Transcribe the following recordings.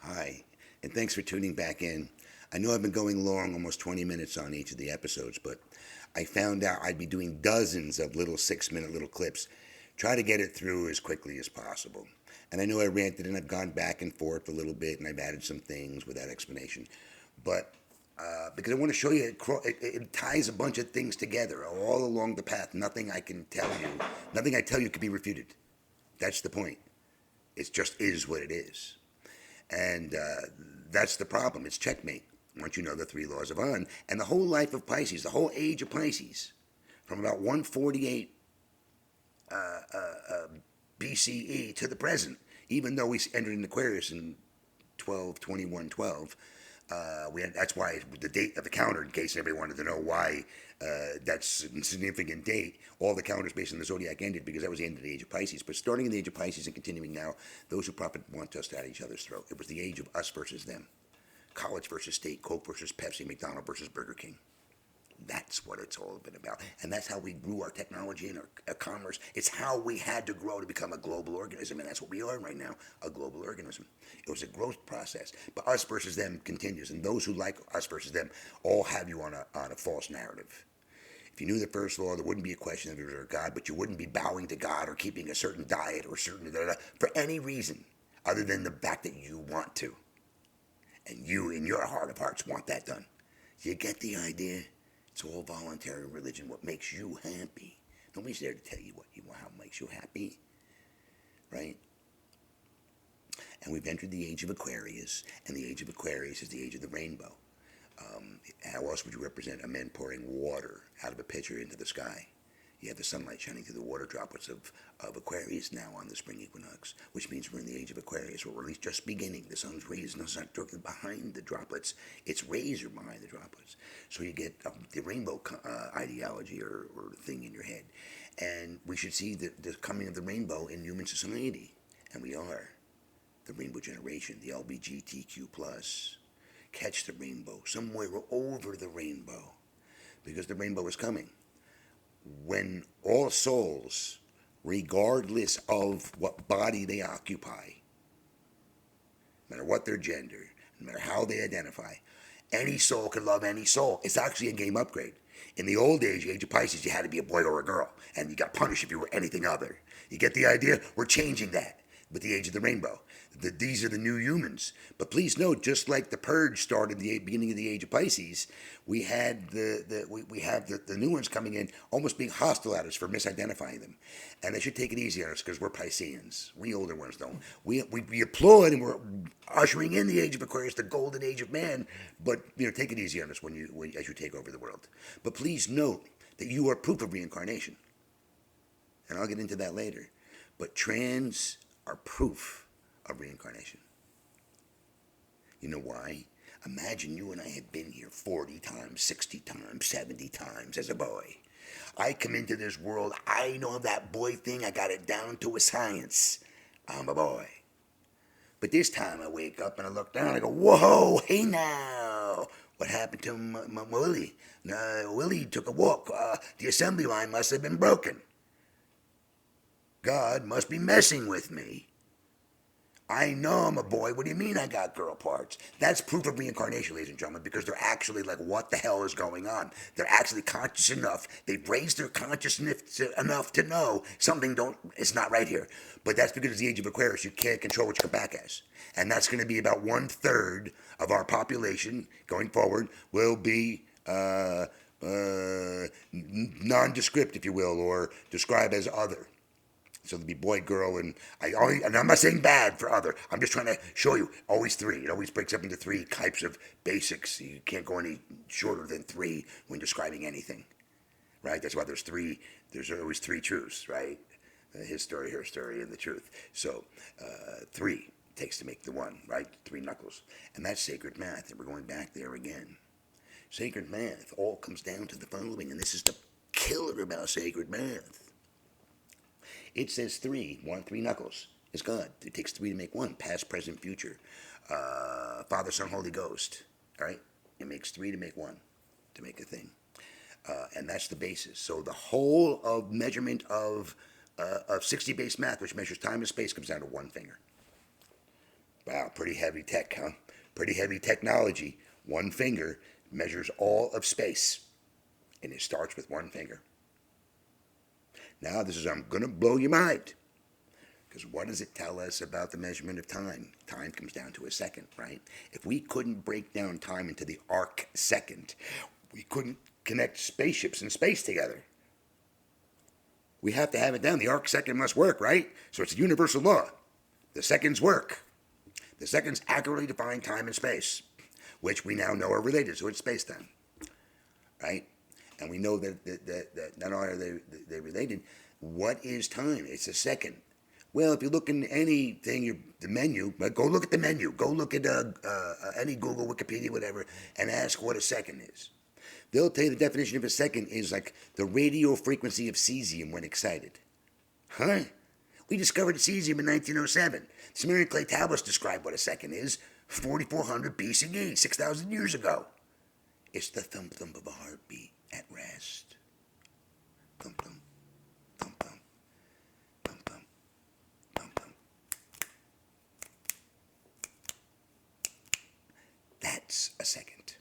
Hi, and thanks for tuning back in. I know I've been going long, almost 20 minutes on each of the episodes, but I found out I'd be doing dozens of little 6 minute little clips. Try to get it through as quickly as possible. And I know I ranted and I've gone back and forth a little bit and I've added some things without explanation. But because I want to show you, it ties a bunch of things together all along the path. Nothing I can tell you, nothing I tell you can be refuted. That's the point. It just is what it is. And that's the problem. It's checkmate. Once you know the three laws of On and the whole life of Pisces, the whole age of Pisces, from about 148 BCE to the present, even though we entered in Aquarius in 12/21/12. That's why the date of the calendar, in case anybody wanted to know why that's a significant date, all the calendars based on the zodiac ended because that was the end of the age of Pisces. But starting in the age of Pisces and continuing now, those who profit want us at each other's throat. It was the age of us versus them. College versus state, Coke versus Pepsi, McDonald's versus Burger King. That's what it's all been about. And that's how we grew our technology and our commerce. It's how we had to grow to become a global organism. And that's what we are right now, a global organism. It was a growth process. But us versus them continues. And those who like us versus them all have you on a false narrative. If you knew the first law, there wouldn't be a question of if there was a God, but you wouldn't be bowing to God or keeping a certain diet or certain for any reason other than the fact that you want to. And you, in your heart of hearts, want that done. You get the idea? It's all voluntary religion. What makes you happy? Nobody's there to tell you how makes you happy, right? And we've entered the age of Aquarius, and the age of Aquarius is the age of the rainbow. How else would you represent a man pouring water out of a pitcher into the sky? You have the sunlight shining through the water droplets of Aquarius now on the spring equinox, which means we're in the age of Aquarius, or we're at least just beginning. The sun's rays, and the sun's not directly behind the droplets. Its rays are behind the droplets. So you get the rainbow ideology or thing in your head. And we should see the coming of the rainbow in human society. And we are. The rainbow generation, the LBGTQ+. Catch the rainbow. Somewhere over the rainbow. Because the rainbow is coming. When all souls, regardless of what body they occupy, no matter what their gender, no matter how they identify, any soul can love any soul. It's actually a game upgrade. In the old age, the age of Pisces, you had to be a boy or a girl, and you got punished if you were anything other. You get the idea? We're changing that with the age of the rainbow. These are the new humans. But please note, just like the purge started the beginning of the age of Pisces, we had we have the new ones coming in, almost being hostile at us for misidentifying them, and they should take it easy on us because we're Pisceans. We older ones don't. We applaud and we're ushering in the age of Aquarius, the golden age of man. But take it easy on us as you take over the world. But please note that you are proof of reincarnation, and I'll get into that later. But trans are proof of reincarnation. You know why? Imagine you and I had been here 40 times, 60 times, 70 times as a boy. I come into this world, I know that boy thing, I got it down to a science. I'm a boy. But this time I wake up and I look down and I go, whoa, hey now. What happened to my Willie? Willie took a walk. The assembly line must have been broken. God must be messing with me. I know I'm a boy. What do you mean I got girl parts? That's proof of reincarnation, ladies and gentlemen, because they're actually like, what the hell is going on? They're actually conscious enough. They've raised their consciousness enough to know something it's not right here. But that's because it's the age of Aquarius. You can't control what you come back as. And that's going to be about 1/3 of our population going forward will be nondescript, if you will, or described as other. So there'll be boy, girl, and I'm not saying bad for other. I'm just trying to show you, always three. It always breaks up into three types of basics. You can't go any shorter than three when describing anything, right? That's why there's always three truths, right? His story, her story, and the truth. So three takes to make the one, right? Three knuckles. And that's sacred math, and we're going back there again. Sacred math all comes down to the following, and this is the killer about sacred math. It says three knuckles is God. It takes three to make one, past, present, future. Father, Son, Holy Ghost, all right? It makes three to make one, to make a thing. And that's the basis. So the whole of measurement of 60 base math, which measures time and space, comes down to one finger. Wow, pretty heavy tech, huh? Pretty heavy technology. One finger measures all of space, and it starts with one finger. Now, I'm going to blow your mind. Because what does it tell us about the measurement of time? Time comes down to a second, right? If we couldn't break down time into the arc second, we couldn't connect spaceships in space together. We have to have it down. The arc second must work, right? So it's a universal law. The seconds work. The seconds accurately define time and space, which we now know are related, so it's space-time, right? And we know that not only are they related, what is time? It's a second. Well, if you look in anything, the menu, but go look at the menu. Go look at any Google, Wikipedia, whatever, and ask what a second is. They'll tell you the definition of a second is like the radio frequency of cesium when excited. Huh? We discovered cesium in 1907. Sumerian clay tablets describe what a second is 4,400 BCE, 6,000 years ago. It's the thump-thump of a heartbeat at rest. Thump-thump, thump-thump, thump-thump, thump-thump. That's a second.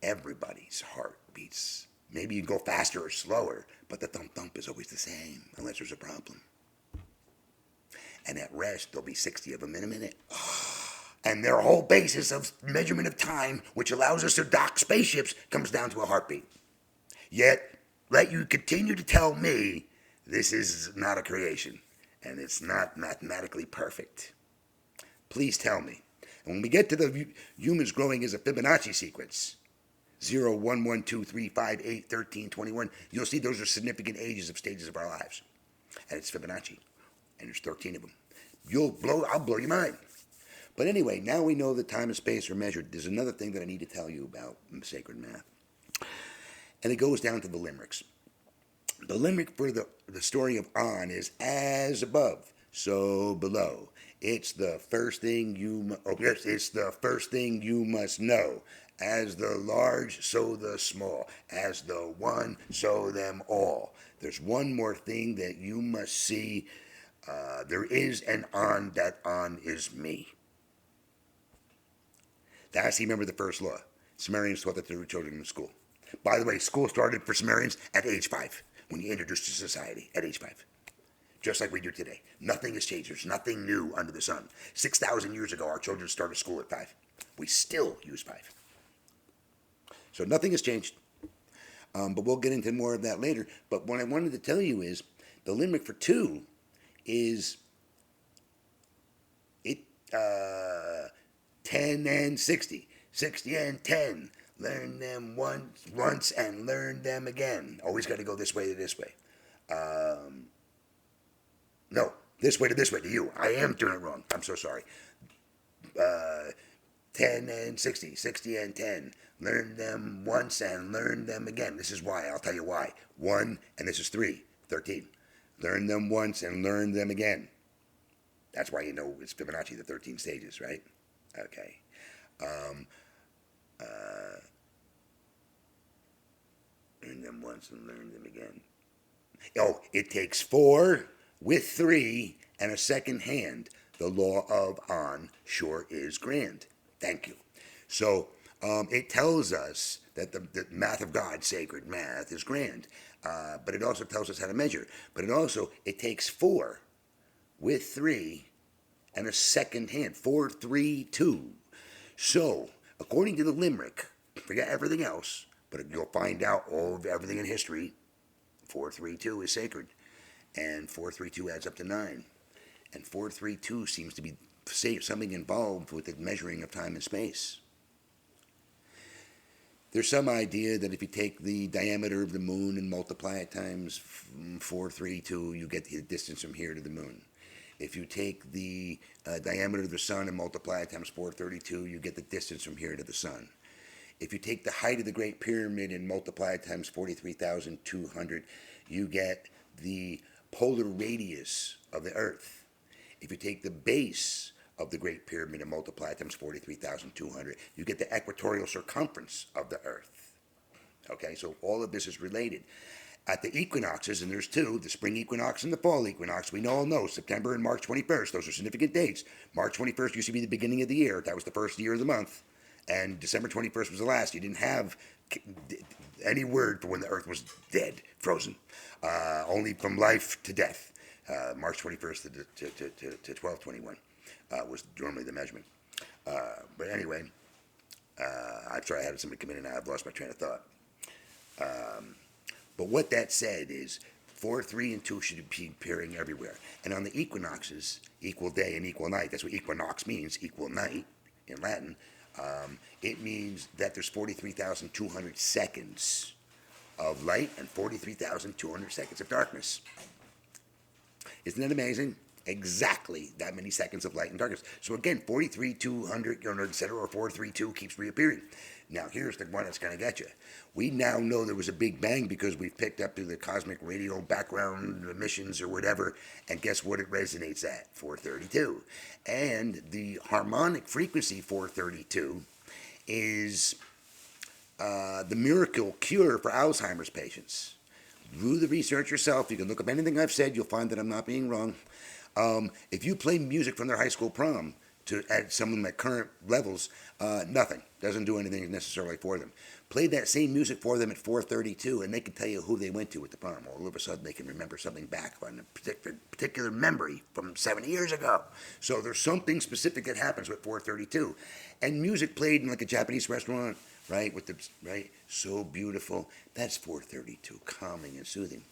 Everybody's heart beats. Maybe you go faster or slower, but the thump-thump is always the same, unless there's a problem. And at rest, there'll be 60 of them in a minute. And their whole basis of measurement of time, which allows us to dock spaceships, comes down to a heartbeat. Yet, let you continue to tell me this is not a creation, and it's not mathematically perfect. Please tell me. And when we get to the humans growing as a Fibonacci sequence, 0, 1, 1, 2, 3, 5, 8, 13, 21, you'll see those are significant ages of stages of our lives. And it's Fibonacci. And there's 13 of them. I'll blow your mind. But anyway, now we know that time and space are measured. There's another thing that I need to tell you about sacred math. And it goes down to the limericks. The limerick for the story of On is as above, so below. It's the first thing it's the first thing you must know. As the large, so the small. As the one, so them all. There's one more thing that you must see. There is an On, that On is me. That's, remember the first law. Sumerians taught that to their children in school. By the way, school started for Sumerians at age 5, when you introduced to society, at age 5. Just like we do today. Nothing has changed. There's nothing new under the sun. 6,000 years ago, our children started school at 5. We still use 5. So nothing has changed. But we'll get into more of that later. But what I wanted to tell you is, the limerick for 2 is 10 and 60. 60 and 10. Learn them once and learn them again. Always got to go this way to this way. No, this way to you. I am doing it wrong. I'm so sorry. 10 and 60. 60 and 10. Learn them once and learn them again. This is why. I'll tell you why. 1, and this is 3. 13. Learn them once and learn them again. That's why you know it's Fibonacci, the 13 stages, right? Okay. Learn them once and learn them again. Oh, it takes 4 with 3 and a second hand. The law of On sure is grand. Thank you. So it tells us that the math of God, sacred math, is grand. But it also tells us how to measure. But it takes 4 with 3 and a second hand. 4, 3, 2. So, according to the limerick, forget everything else, but you'll find out everything in history. 432 is sacred, and 432 adds up to 9, and 432 seems to be something involved with the measuring of time and space. There's some idea that if you take the diameter of the moon and multiply it times 432, you get the distance from here to the moon. If you take the diameter of the sun and multiply it times 432, you get the distance from here to the sun. If you take the height of the Great Pyramid and multiply it times 43,200, you get the polar radius of the Earth. If you take the base of the Great Pyramid and multiply it times 43,200, you get the equatorial circumference of the Earth. Okay, so all of this is related. At the equinoxes, and there's two, the spring equinox and the fall equinox, we all know September and March 21st, those are significant dates. March 21st used to be the beginning of the year. That was the first year of the month. And December 21st was the last. You didn't have any word for when the earth was dead, frozen. Only from life to death. March 21st to 12/21 was normally the measurement. But anyway, I'm sorry, I had somebody come in and I've lost my train of thought. But what that said is 4, 3, and 2 should be appearing everywhere. And on the equinoxes, equal day and equal night, that's what equinox means, equal night in Latin. It means that there's 43,200 seconds of light and 43,200 seconds of darkness. Isn't that amazing? Exactly that many seconds of light and darkness. So again, 43,200, etc., or 432 keeps reappearing. Now here's the one that's going to get you. We now know there was a big bang because we've picked up to the cosmic radio background emissions or whatever, and guess what it resonates at? 432. And the harmonic frequency 432 is the miracle cure for Alzheimer's patients. Do the research yourself. You can look up anything I've said. You'll find that I'm not being wrong. If you play music from their high school prom at some of them at current levels, nothing. Doesn't do anything necessarily for them. Play that same music for them at 432, and they can tell you who they went to at the prom. All of a sudden, they can remember something back on a particular memory from 70 years ago. So there's something specific that happens with 432. And music played in like a Japanese restaurant, right, so beautiful. That's 432, calming and soothing.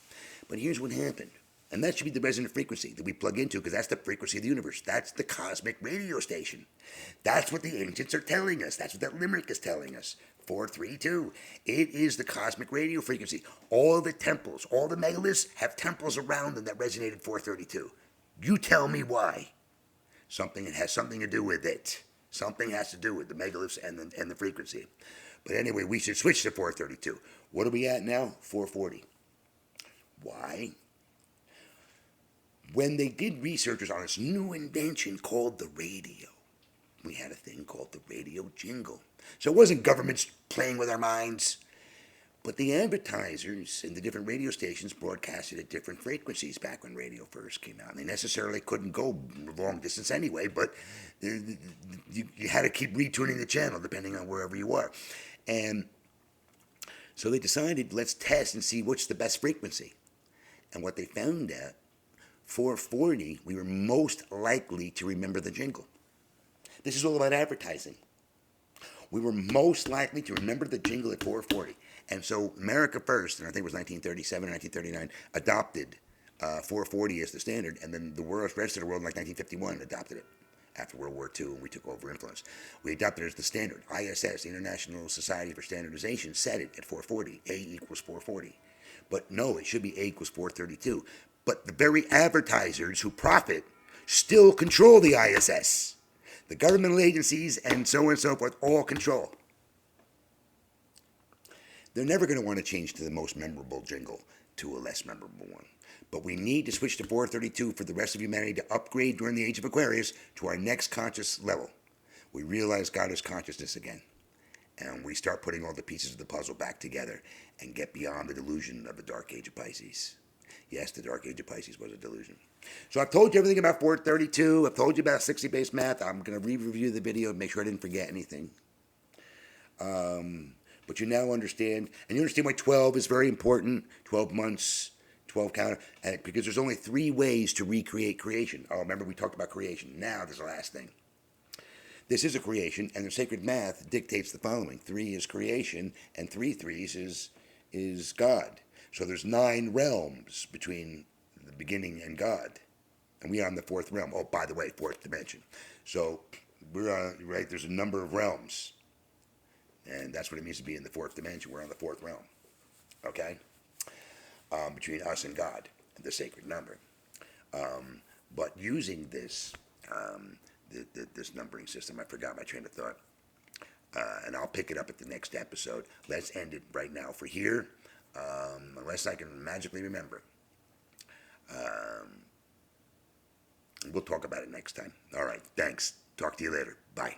But here's what happened. And that should be the resonant frequency that we plug into, because that's the frequency of the universe. That's the cosmic radio station. That's what the ancients are telling us. That's what that limerick is telling us. 432. It is the cosmic radio frequency. All the temples, all the megaliths have temples around them that resonated 432. You tell me why. It has something to do with it. Something has to do with the megaliths and the frequency. But anyway, we should switch to 432. What are we at now? 440. Why? When they did researchers on this new invention called the radio, we had a thing called the radio jingle. So it wasn't governments playing with our minds, but the advertisers in the different radio stations broadcasted at different frequencies back when radio first came out. They necessarily couldn't go long distance anyway, but you had to keep retuning the channel depending on wherever you are. And so they decided, let's test and see what's the best frequency. And what they found out, 440, we were most likely to remember the jingle. This is all about advertising. We were most likely to remember the jingle at 440. And so America first, and I think it was 1937 or 1939, adopted 440 as the standard, and then the rest of the world in like 1951 adopted it after World War II, and we took over influence. We adopted it as the standard. ISS, the International Society for Standardization, set it at 440. A equals 440. But no, it should be A equals 432. But the very advertisers who profit still control the ISS. The governmental agencies and so on and so forth all control. They're never going to want to change to the most memorable jingle to a less memorable one. But we need to switch to 432 for the rest of humanity to upgrade during the age of Aquarius to our next conscious level. We realize God is consciousness again. And we start putting all the pieces of the puzzle back together and get beyond the delusion of the Dark Age of Pisces. Yes, the Dark Age of Pisces was a delusion. So I've told you everything about 432. I've told you about 60-based math. I'm going to re-review the video and make sure I didn't forget anything. But you now understand, and you understand why 12 is very important. 12 months, 12 counter, because there's only 3 ways to recreate creation. Oh, remember we talked about creation. Now there's the last thing. This is a creation, and the sacred math dictates the following. 3 is creation, and 3 threes is God. So there's 9 realms between the beginning and God. And we are on the 4th realm. Oh, by the way, 4th dimension. So we're on, right, there's a number of realms. And that's what it means to be in the 4th dimension. We're on the 4th realm. Okay? Between us and God, the sacred number. But using this, this numbering system, I forgot my train of thought. And I'll pick it up at the next episode. Let's end it right now for here. Unless I can magically remember. We'll talk about it next time. All right, thanks. Talk to you later. Bye.